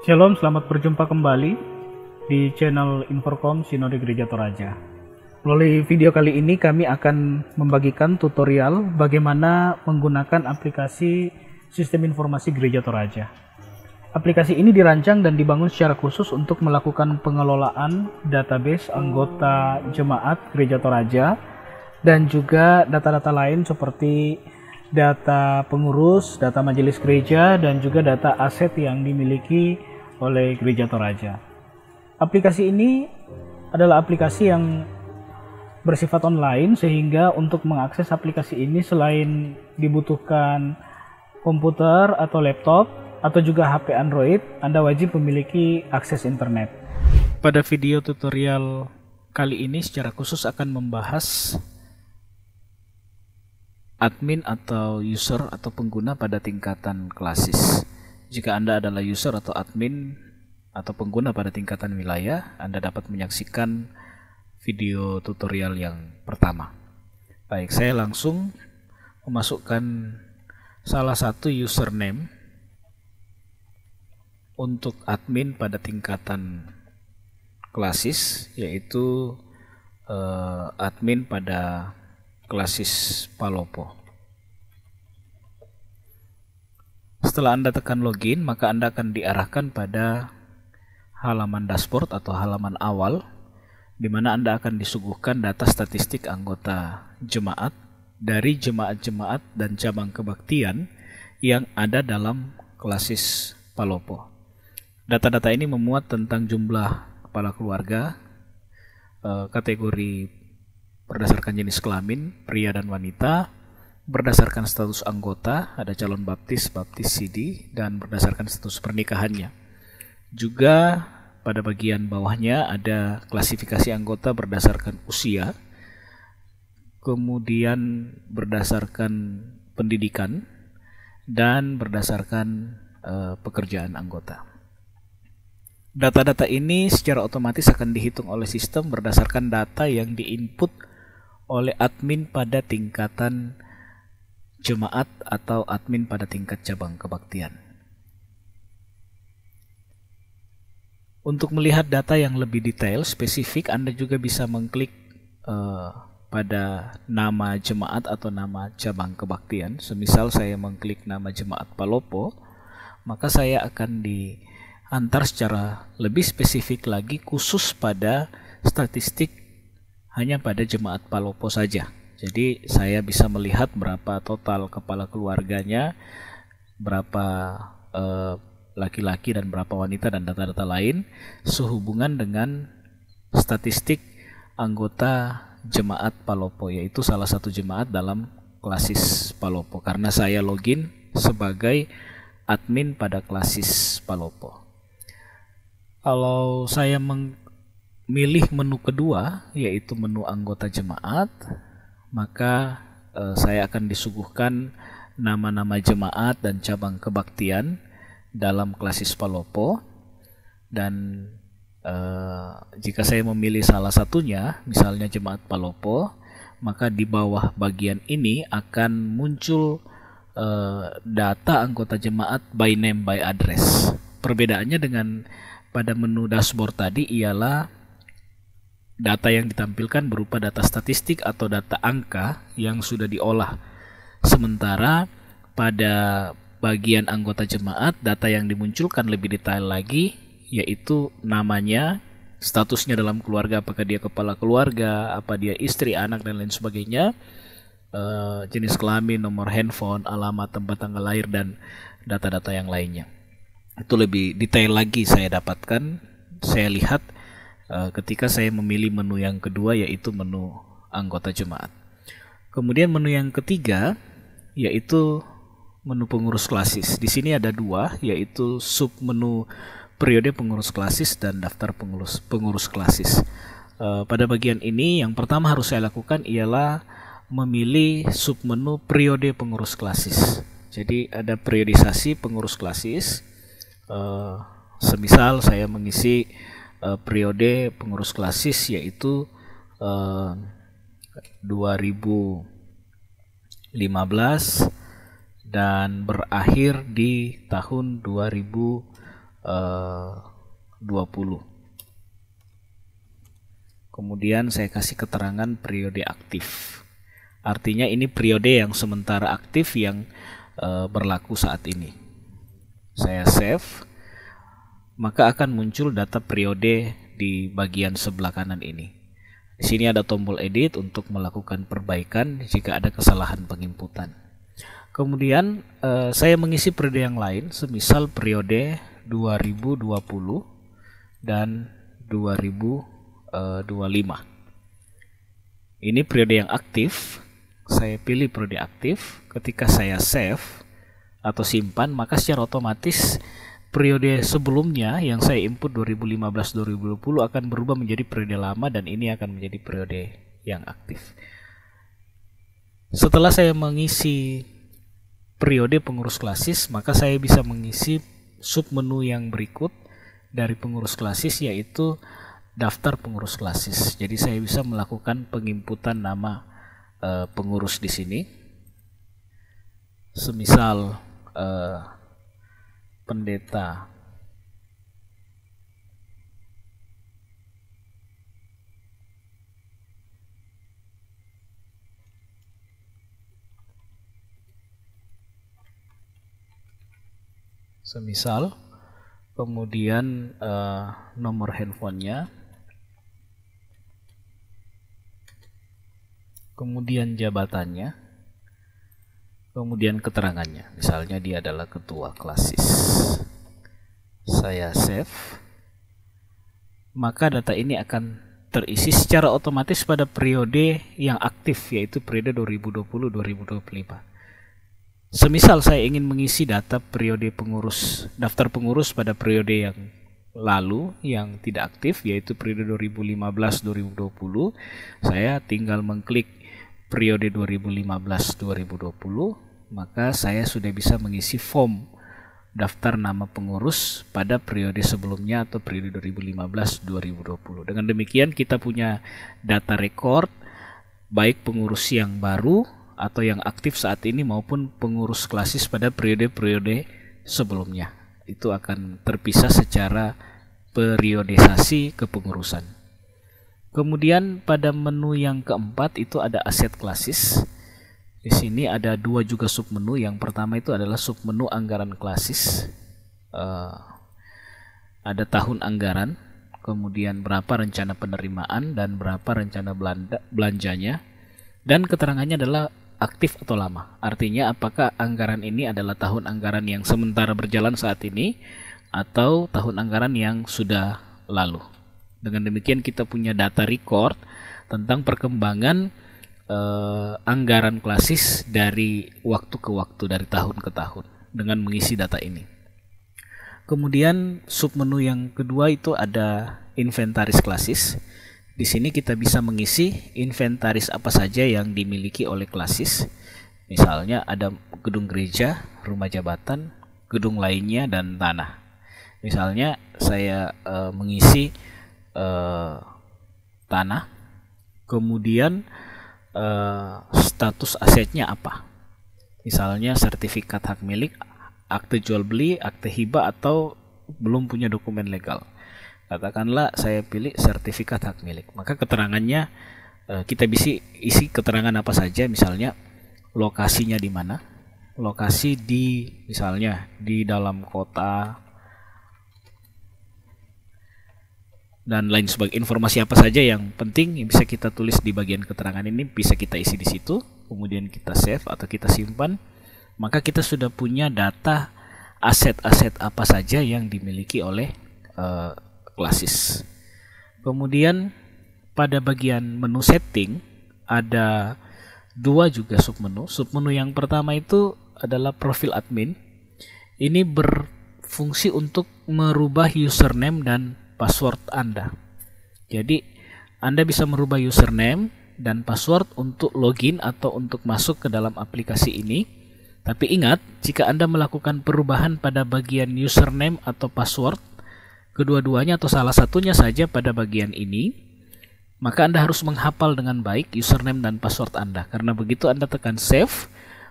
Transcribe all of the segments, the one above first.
Shalom, selamat berjumpa kembali di channel Inforkom Sinode Gereja Toraja. Melalui video kali ini kami akan membagikan tutorial bagaimana menggunakan aplikasi Sistem Informasi Gereja Toraja. Aplikasi ini dirancang dan dibangun secara khusus untuk melakukan pengelolaan database anggota jemaat Gereja Toraja dan juga data-data lain seperti data pengurus, data majelis gereja, dan juga data aset yang dimiliki oleh Gereja Toraja. Aplikasi ini adalah aplikasi yang bersifat online, sehingga untuk mengakses aplikasi ini selain dibutuhkan komputer atau laptop atau juga HP Android, Anda wajib memiliki akses internet. Pada video tutorial kali ini secara khusus akan membahas admin atau user atau pengguna pada tingkatan klasis. Jika Anda adalah user atau admin atau pengguna pada tingkatan wilayah, Anda dapat menyaksikan video tutorial yang pertama. Baik, saya langsung memasukkan salah satu username untuk admin pada tingkatan klasis, yaitu admin pada klasis Palopo. Setelah Anda tekan login, maka Anda akan diarahkan pada halaman dashboard atau halaman awal, di mana Anda akan disuguhkan data statistik anggota jemaat dari jemaat-jemaat dan cabang kebaktian yang ada dalam klasis Palopo. Data-data ini memuat tentang jumlah kepala keluarga, kategori berdasarkan jenis kelamin, pria dan wanita, berdasarkan status anggota, ada calon baptis, baptis CD, dan berdasarkan status pernikahannya. Juga pada bagian bawahnya ada klasifikasi anggota berdasarkan usia, kemudian berdasarkan pendidikan, dan berdasarkan pekerjaan anggota. Data-data ini secara otomatis akan dihitung oleh sistem berdasarkan data yang diinput oleh admin pada tingkatan jemaat atau admin pada tingkat cabang kebaktian. Untuk melihat data yang lebih detail, spesifik, Anda juga bisa mengklik pada nama jemaat atau nama cabang kebaktian. Semisal saya mengklik nama jemaat Palopo, maka saya akan diantar secara lebih spesifik lagi khusus pada statistik hanya pada jemaat Palopo saja. Jadi saya bisa melihat berapa total kepala keluarganya, berapa laki-laki dan berapa wanita, dan data-data lain sehubungan dengan statistik anggota jemaat Palopo, yaitu salah satu jemaat dalam klasis Palopo, karena saya login sebagai admin pada klasis Palopo. Kalau saya memilih menu kedua, yaitu menu anggota jemaat, maka saya akan disuguhkan nama-nama jemaat dan cabang kebaktian dalam klasis Palopo. Dan jika saya memilih salah satunya, misalnya jemaat Palopo, maka di bawah bagian ini akan muncul data anggota jemaat by name by address. Perbedaannya dengan pada menu dashboard tadi ialah data yang ditampilkan berupa data statistik atau data angka yang sudah diolah. Sementara pada bagian anggota jemaat, data yang dimunculkan lebih detail lagi, yaitu namanya, statusnya dalam keluarga, apakah dia kepala keluarga, apa dia istri, anak, dan lain sebagainya, jenis kelamin, nomor handphone, alamat, tempat tanggal lahir, dan data-data yang lainnya. Itu lebih detail lagi saya dapatkan, saya lihat ketika saya memilih menu yang kedua, yaitu menu anggota jemaat. Kemudian menu yang ketiga, yaitu menu pengurus klasis. Di sini ada dua, yaitu sub menu periode pengurus klasis dan daftar pengurus klasis. Pada bagian ini yang pertama harus saya lakukan ialah memilih sub menu periode pengurus klasis. Jadi ada periodisasi pengurus klasis. Semisal saya mengisi periode pengurus klasis yaitu 2015 dan berakhir di tahun 2020. 20. Kemudian saya kasih keterangan periode aktif. Artinya ini periode yang sementara aktif yang berlaku saat ini. Saya save, maka akan muncul data periode di bagian sebelah kanan ini. Di sini ada tombol edit untuk melakukan perbaikan jika ada kesalahan penginputan. Kemudian saya mengisi periode yang lain, semisal periode 2020 dan 2025. Ini periode yang aktif. Saya pilih periode aktif. Ketika saya save atau simpan, maka secara otomatis periode sebelumnya yang saya input 2015-2020 akan berubah menjadi periode lama, dan ini akan menjadi periode yang aktif. Setelah saya mengisi periode pengurus klasis, maka saya bisa mengisi submenu yang berikut dari pengurus klasis, yaitu daftar pengurus klasis. Jadi saya bisa melakukan penginputan nama pengurus di sini. Semisal pendeta kemudian nomor handphonenya, kemudian jabatannya, kemudian keterangannya. Misalnya dia adalah ketua klasis. Saya save, maka data ini akan terisi secara otomatis pada periode yang aktif, yaitu periode 2020-2025. Semisal saya ingin mengisi data periode pengurus, daftar pengurus pada periode yang lalu yang tidak aktif, yaitu periode 2015-2020, saya tinggal mengklik periode 2015-2020, maka saya sudah bisa mengisi form daftar nama pengurus pada periode sebelumnya atau periode 2015-2020. Dengan demikian kita punya data record baik pengurus yang baru atau yang aktif saat ini maupun pengurus klasis pada periode-periode sebelumnya. Itu akan terpisah secara periodisasi kepengurusan. Kemudian pada menu yang keempat itu ada aset klasis. Di sini ada dua juga submenu. Yang pertama itu adalah submenu anggaran klasis. Ada tahun anggaran, kemudian berapa rencana penerimaan dan berapa rencana belanjanya, dan keterangannya adalah aktif atau lama. Artinya apakah anggaran ini adalah tahun anggaran yang sementara berjalan saat ini atau tahun anggaran yang sudah lalu. Dengan demikian kita punya data record tentang perkembangan anggaran klasis dari waktu ke waktu, dari tahun ke tahun dengan mengisi data ini. Kemudian submenu yang kedua itu ada inventaris klasis. Di sini kita bisa mengisi inventaris apa saja yang dimiliki oleh klasis. Misalnya ada gedung gereja, rumah jabatan, gedung lainnya, dan tanah. Misalnya saya mengisi tanah, kemudian status asetnya apa. Misalnya sertifikat hak milik, akte jual beli, akte hibah, atau belum punya dokumen legal. Katakanlah saya pilih sertifikat hak milik, maka keterangannya kita bisa isi keterangan apa saja, misalnya lokasinya di mana, lokasi di misalnya di dalam kota, dan lain sebagainya. Informasi apa saja yang penting yang bisa kita tulis di bagian keterangan ini bisa kita isi di situ, kemudian kita save atau kita simpan, maka kita sudah punya data aset-aset apa saja yang dimiliki oleh klasis. Kemudian pada bagian menu setting ada dua juga submenu. Submenu yang pertama itu adalah profil admin. Ini berfungsi untuk merubah username dan password Anda. Jadi Anda bisa merubah username dan password untuk login atau untuk masuk ke dalam aplikasi ini. Tapi ingat, jika Anda melakukan perubahan pada bagian username atau password, kedua-duanya atau salah satunya saja pada bagian ini, maka Anda harus menghafal dengan baik username dan password Anda. Karena begitu Anda tekan save,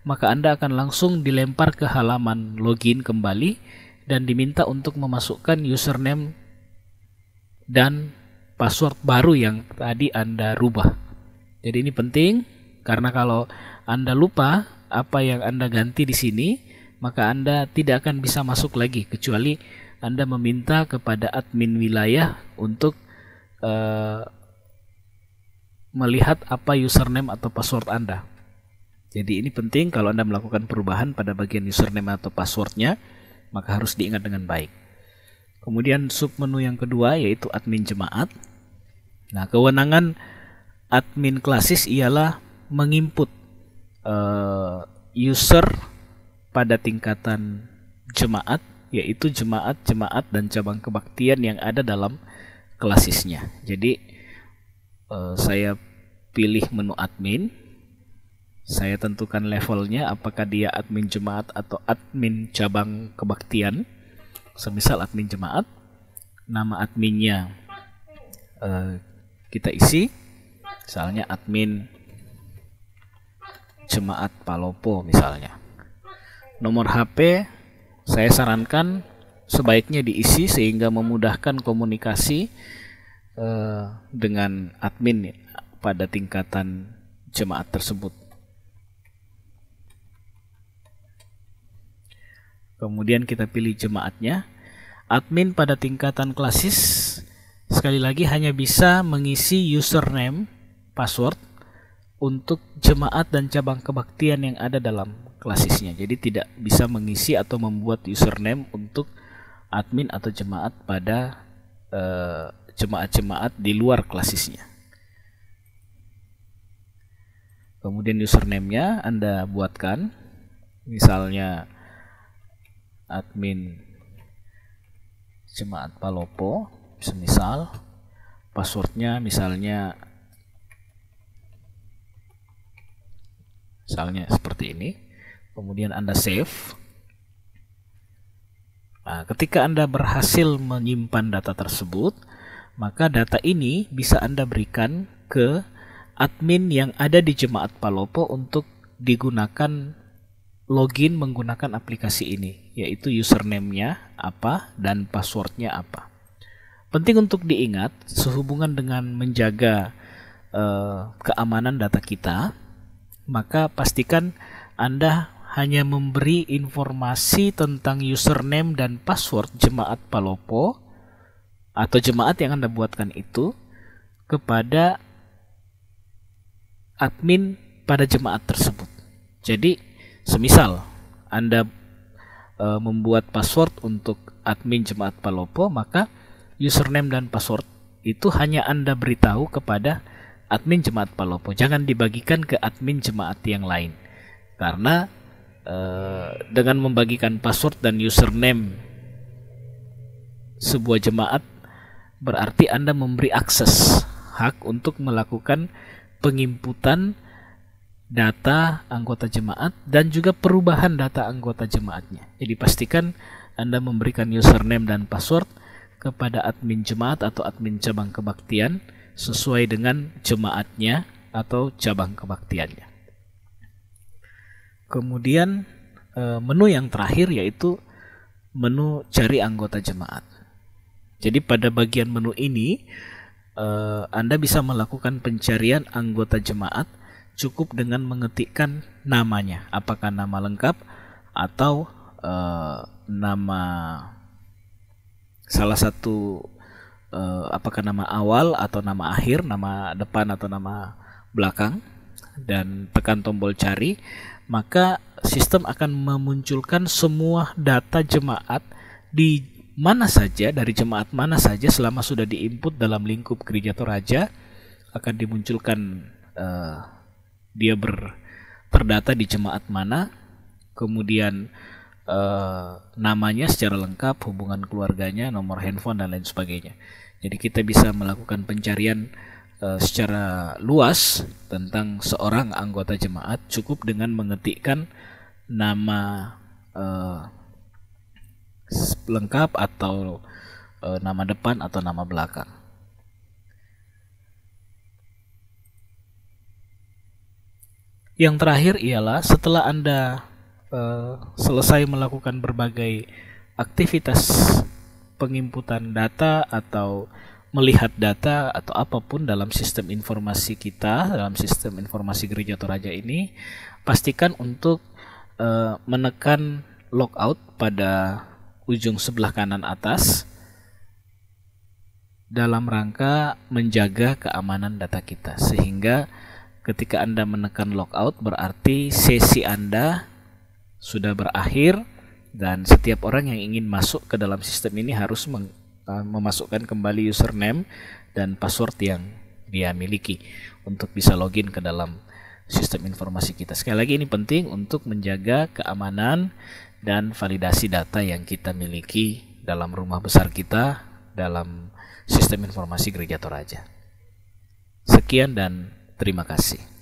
maka Anda akan langsung dilempar ke halaman login kembali, dan diminta untuk memasukkan username dan password baru yang tadi Anda rubah. Jadi ini penting karena kalau Anda lupa apa yang Anda ganti di sini, maka Anda tidak akan bisa masuk lagi kecuali Anda meminta kepada admin wilayah untuk melihat apa username atau password Anda. Jadi ini penting kalau Anda melakukan perubahan pada bagian username atau passwordnya, maka harus diingat dengan baik. Kemudian submenu yang kedua yaitu admin jemaat. Nah, kewenangan admin klasis ialah menginput user pada tingkatan jemaat, yaitu jemaat-jemaat dan cabang kebaktian yang ada dalam klasisnya. Jadi saya pilih menu admin, saya tentukan levelnya apakah dia admin jemaat atau admin cabang kebaktian. Semisal admin jemaat, nama adminnya kita isi, misalnya admin Jemaat Palopo misalnya. Nomor HP saya sarankan sebaiknya diisi sehingga memudahkan komunikasi dengan admin pada tingkatan jemaat tersebut. Kemudian kita pilih jemaatnya. Admin pada tingkatan klasis sekali lagi hanya bisa mengisi username, password untuk jemaat dan cabang kebaktian yang ada dalam klasisnya. Jadi tidak bisa mengisi atau membuat username untuk admin atau jemaat pada jemaat-jemaat di luar klasisnya. Kemudian username-nya Anda buatkan, misalnya admin Jemaat Palopo, semisal passwordnya misalnya seperti ini. Kemudian Anda save. Nah, ketika Anda berhasil menyimpan data tersebut, maka data ini bisa Anda berikan ke admin yang ada di Jemaat Palopo untuk digunakan login menggunakan aplikasi ini, yaitu username-nya apa dan password-nya apa. Penting untuk diingat sehubungan dengan menjaga keamanan data kita, maka pastikan Anda hanya memberi informasi tentang username dan password Jemaat Palopo atau jemaat yang Anda buatkan itu kepada admin pada jemaat tersebut. Jadi semisal Anda membuat password untuk admin Jemaat Palopo, maka username dan password itu hanya Anda beritahu kepada admin Jemaat Palopo. Jangan dibagikan ke admin jemaat yang lain. Karena dengan membagikan password dan username sebuah jemaat, berarti Anda memberi akses hak untuk melakukan penginputan data anggota jemaat dan juga perubahan data anggota jemaatnya. Jadi pastikan Anda memberikan username dan password kepada admin jemaat atau admin cabang kebaktian sesuai dengan jemaatnya atau cabang kebaktiannya. Kemudian menu yang terakhir yaitu menu cari anggota jemaat. Jadi pada bagian menu ini Anda bisa melakukan pencarian anggota jemaat cukup dengan mengetikkan namanya, apakah nama lengkap atau nama salah satu, apakah nama awal atau nama akhir, nama depan atau nama belakang, dan tekan tombol cari, maka sistem akan memunculkan semua data jemaat di mana saja, dari jemaat mana saja selama sudah diinput dalam lingkup Gereja Toraja, akan dimunculkan dia terdata di jemaat mana, kemudian namanya secara lengkap, hubungan keluarganya, nomor handphone, dan lain sebagainya. Jadi kita bisa melakukan pencarian secara luas tentang seorang anggota jemaat cukup dengan mengetikkan nama lengkap atau nama depan atau nama belakang. Yang terakhir ialah setelah Anda selesai melakukan berbagai aktivitas penginputan data atau melihat data atau apapun dalam sistem informasi kita, dalam sistem informasi Gereja Toraja ini, pastikan untuk menekan logout pada ujung sebelah kanan atas dalam rangka menjaga keamanan data kita, sehingga ketika Anda menekan logout berarti sesi Anda sudah berakhir dan setiap orang yang ingin masuk ke dalam sistem ini harus memasukkan kembali username dan password yang dia miliki untuk bisa login ke dalam sistem informasi kita. Sekali lagi ini penting untuk menjaga keamanan dan validasi data yang kita miliki dalam rumah besar kita, dalam sistem informasi Gereja Toraja. Sekian dan terima kasih.